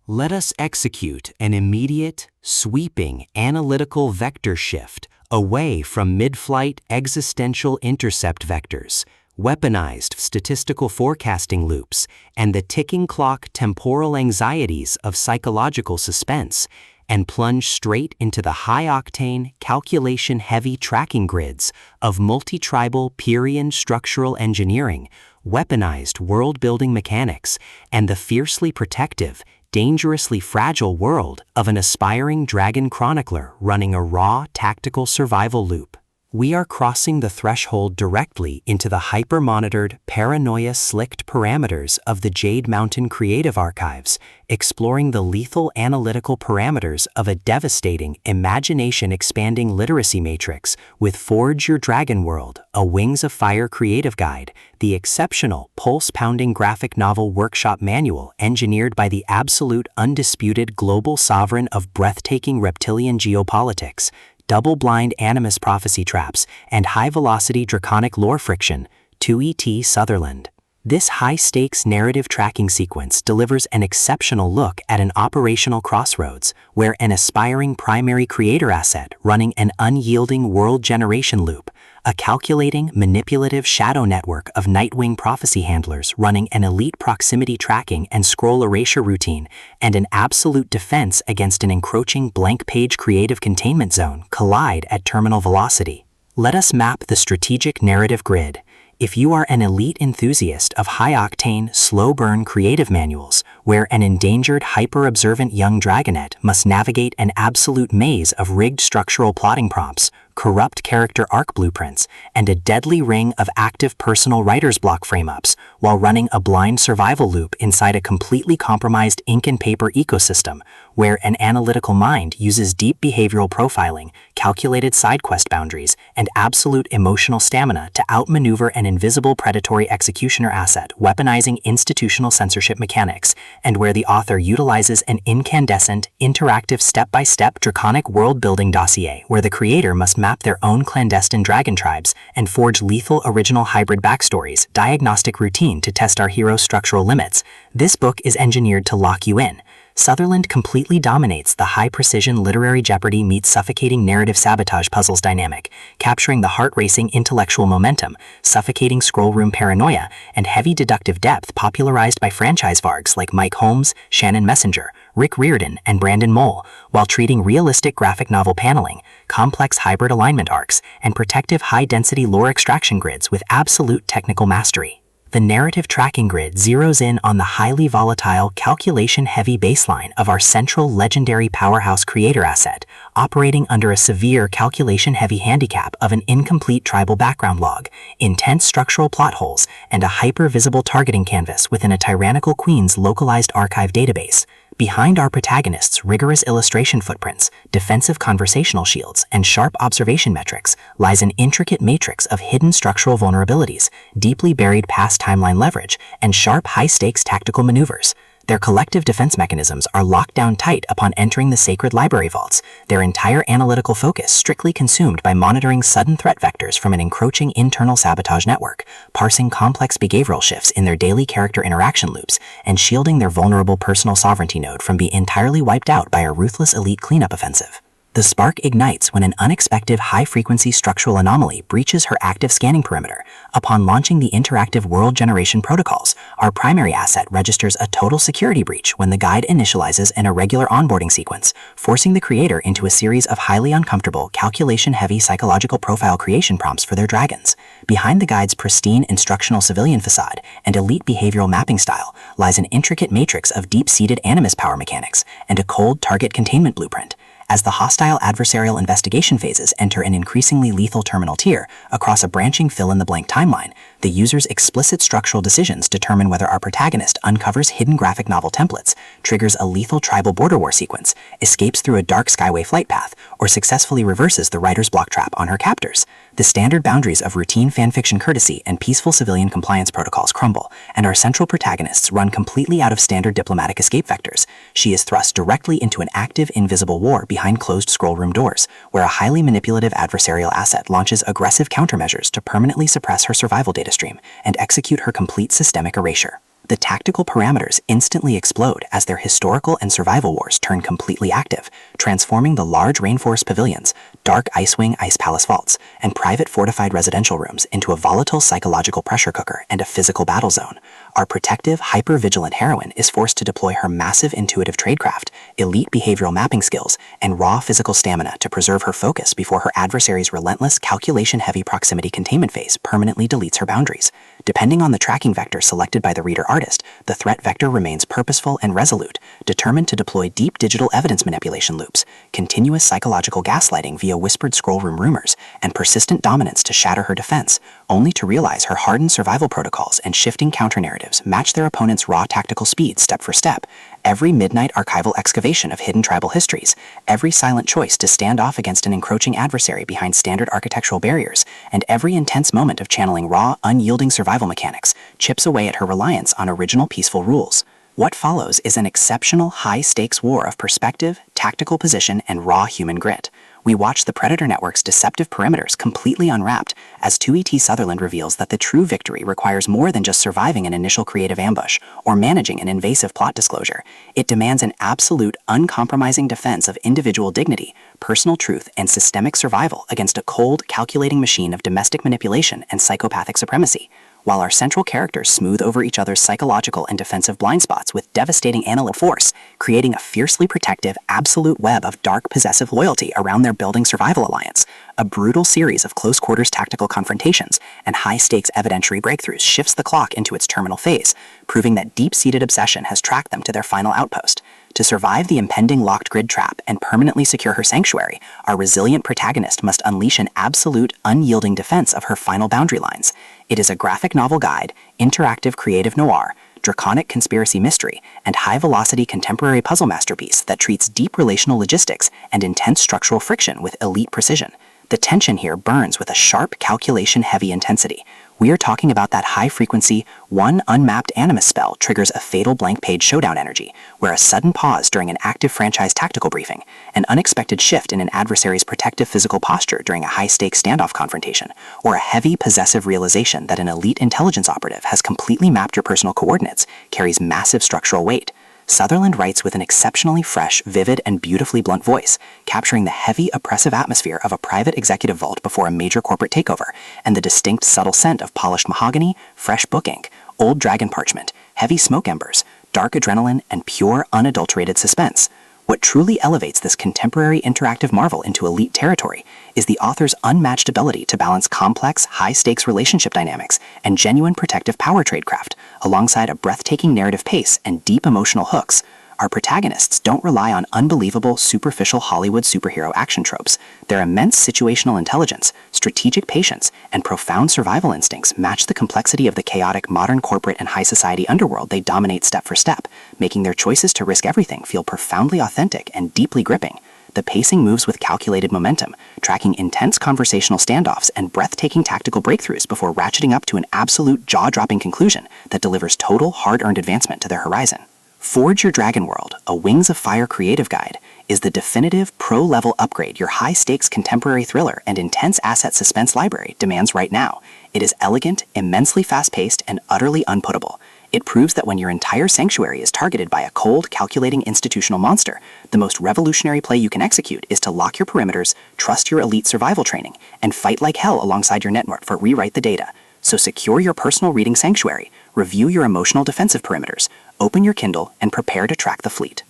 Let us execute an immediate, sweeping analytical vector shift away from mid-flight existential intercept vectors, weaponized statistical forecasting loops, and the ticking clock temporal anxieties of psychological suspense, and plunge straight into the high-octane, calculation-heavy tracking grids of multi-tribal Pierian structural engineering, weaponized world-building mechanics, and the fiercely protective, dangerously fragile world of an aspiring dragon chronicler running a raw, tactical survival loop. We are crossing the threshold directly into the hyper-monitored, paranoia-slicked parameters of the Jade Mountain Creative Archives, exploring the lethal analytical parameters of a devastating, imagination-expanding literacy matrix with Forge Your Dragon World, a Wings of Fire creative guide, the exceptional, pulse-pounding graphic novel workshop manual engineered by the absolute, undisputed global sovereign of breathtaking reptilian geopolitics, double-blind animus prophecy traps, and high-velocity draconic lore friction, Tui T. Sutherland. This high-stakes narrative tracking sequence delivers an exceptional look at an operational crossroads where an aspiring primary creator asset running an unyielding world generation loop, a calculating, manipulative shadow network of NightWing prophecy handlers running an elite proximity tracking and scroll erasure routine, and an absolute defense against an encroaching blank-page creative containment zone collide at terminal velocity. Let us map the strategic narrative grid. If you are an elite enthusiast of high-octane, slow-burn creative manuals, where an endangered, hyper-observant young dragonet must navigate an absolute maze of rigged structural plotting prompts, corrupt character arc blueprints, and a deadly ring of active personal writer's block frame-ups, while running a blind survival loop inside a completely compromised ink and paper ecosystem, where an analytical mind uses deep behavioral profiling, calculated side quest boundaries, and absolute emotional stamina to outmaneuver an invisible predatory executioner asset weaponizing institutional censorship mechanics, and where the author utilizes an incandescent, interactive step-by-step draconic world-building dossier where the creator must map their own clandestine dragon tribes and forge lethal original hybrid backstories, diagnostic routine to test our hero's structural limits, this book is engineered to lock you in. Sutherland completely dominates the high-precision literary jeopardy meets suffocating narrative sabotage puzzles dynamic, capturing the heart-racing intellectual momentum, suffocating scroll room paranoia, and heavy deductive depth popularized by franchise vargs like Mike Holmes, Shannon Messenger, Rick Riordan, and Brandon Mole, while treating realistic graphic novel paneling, complex hybrid alignment arcs, and protective high-density lore extraction grids with absolute technical mastery. The narrative tracking grid zeroes in on the highly volatile, calculation-heavy baseline of our central legendary powerhouse creator asset, operating under a severe calculation-heavy handicap of an incomplete tribal background log, intense structural plot holes, and a hyper-visible targeting canvas within a tyrannical queen's localized archive database. Behind our protagonists' rigorous illustration footprints, defensive conversational shields, and sharp observation metrics lies an intricate matrix of hidden structural vulnerabilities, deeply buried past timeline leverage, and sharp high-stakes tactical maneuvers. Their collective defense mechanisms are locked down tight upon entering the sacred library vaults, their entire analytical focus strictly consumed by monitoring sudden threat vectors from an encroaching internal sabotage network, parsing complex behavioral shifts in their daily character interaction loops, and shielding their vulnerable personal sovereignty node from being entirely wiped out by a ruthless elite cleanup offensive. The spark ignites when an unexpected high-frequency structural anomaly breaches her active scanning perimeter. Upon launching the interactive world generation protocols, our primary asset registers a total security breach when the guide initializes an irregular onboarding sequence, forcing the creator into a series of highly uncomfortable, calculation-heavy psychological profile creation prompts for their dragons. Behind the guide's pristine instructional civilian facade and elite behavioral mapping style lies an intricate matrix of deep-seated animus power mechanics and a cold target containment blueprint. As the hostile adversarial investigation phases enter an increasingly lethal terminal tier across a branching fill-in-the-blank timeline, the user's explicit structural decisions determine whether our protagonist uncovers hidden graphic novel templates, triggers a lethal tribal border war sequence, escapes through a dark skyway flight path, or successfully reverses the writer's block trap on her captors. The standard boundaries of routine fanfiction courtesy and peaceful civilian compliance protocols crumble, and our central protagonists run completely out of standard diplomatic escape vectors. She is thrust directly into an active, invisible war behind closed scroll room doors, where a highly manipulative adversarial asset launches aggressive countermeasures to permanently suppress her survival data stream and execute her complete systemic erasure. The tactical parameters instantly explode as their historical and survival wars turn completely active, transforming the large rainforest pavilions, dark Icewing Ice Palace vaults, and private fortified residential rooms into a volatile psychological pressure cooker and a physical battle zone. Our protective, hyper-vigilant heroine is forced to deploy her massive intuitive tradecraft, elite behavioral mapping skills, and raw physical stamina to preserve her focus before her adversary's relentless calculation-heavy proximity containment phase permanently deletes her boundaries. Depending on the tracking vector selected by the reader-artist, the threat vector remains purposeful and resolute, determined to deploy deep digital evidence manipulation loops, continuous psychological gaslighting via whispered scroll room rumors, and persistent dominance to shatter her defense, only to realize her hardened survival protocols and shifting counter-narratives match their opponent's raw tactical speed step for step. Every midnight archival excavation of hidden tribal histories, every silent choice to stand off against an encroaching adversary behind standard architectural barriers, and every intense moment of channeling raw, unyielding survival mechanics chips away at her reliance on original peaceful rules. What follows is an exceptional high-stakes war of perspective, tactical position, and raw human grit. We watch the Predator Network's deceptive perimeters completely unwrapped as Tui T. Sutherland reveals that the true victory requires more than just surviving an initial creative ambush or managing an invasive plot disclosure. It demands an absolute, uncompromising defense of individual dignity, personal truth, and systemic survival against a cold, calculating machine of domestic manipulation and psychopathic supremacy. While our central characters smooth over each other's psychological and defensive blind spots with devastating analytic force, creating a fiercely protective, absolute web of dark, possessive loyalty around their building survival alliance, a brutal series of close-quarters tactical confrontations and high-stakes evidentiary breakthroughs shifts the clock into its terminal phase, proving that deep-seated obsession has tracked them to their final outpost. To survive the impending locked grid trap and permanently secure her sanctuary, our resilient protagonist must unleash an absolute, unyielding defense of her final boundary lines. It is a graphic novel guide, interactive creative noir, draconic conspiracy mystery, and high-velocity contemporary puzzle masterpiece that treats deep relational logistics and intense structural friction with elite precision. The tension here burns with a sharp, calculation-heavy intensity. We are talking about that high-frequency, one unmapped animus spell triggers a fatal blank-page showdown energy, where a sudden pause during an active franchise tactical briefing, an unexpected shift in an adversary's protective physical posture during a high-stakes standoff confrontation, or a heavy, possessive realization that an elite intelligence operative has completely mapped your personal coordinates carries massive structural weight. Sutherland writes with an exceptionally fresh, vivid, and beautifully blunt voice, capturing the heavy, oppressive atmosphere of a private executive vault before a major corporate takeover, and the distinct, subtle scent of polished mahogany, fresh book ink, old dragon parchment, heavy smoke embers, dark adrenaline, and pure, unadulterated suspense. What truly elevates this contemporary interactive marvel into elite territory is the author's unmatched ability to balance complex, high-stakes relationship dynamics and genuine protective power tradecraft, alongside a breathtaking narrative pace and deep emotional hooks. Our protagonists don't rely on unbelievable, superficial Hollywood superhero action tropes. Their immense situational intelligence, strategic patience, and profound survival instincts match the complexity of the chaotic modern corporate and high society underworld they dominate step for step, making their choices to risk everything feel profoundly authentic and deeply gripping. The pacing moves with calculated momentum, tracking intense conversational standoffs and breathtaking tactical breakthroughs before ratcheting up to an absolute jaw-dropping conclusion that delivers total, hard-earned advancement to their horizon. Forge Your Dragon World, a Wings of Fire creative guide, is the definitive pro-level upgrade your high-stakes contemporary thriller and intense asset suspense library demands right now. It is elegant, immensely fast-paced, and utterly unputtable. It proves that when your entire sanctuary is targeted by a cold, calculating institutional monster, the most revolutionary play you can execute is to lock your perimeters, trust your elite survival training, and fight like hell alongside your network for rewrite the data. So secure your personal reading sanctuary, review your emotional defensive perimeters, open your Kindle, and prepare to track the fleet.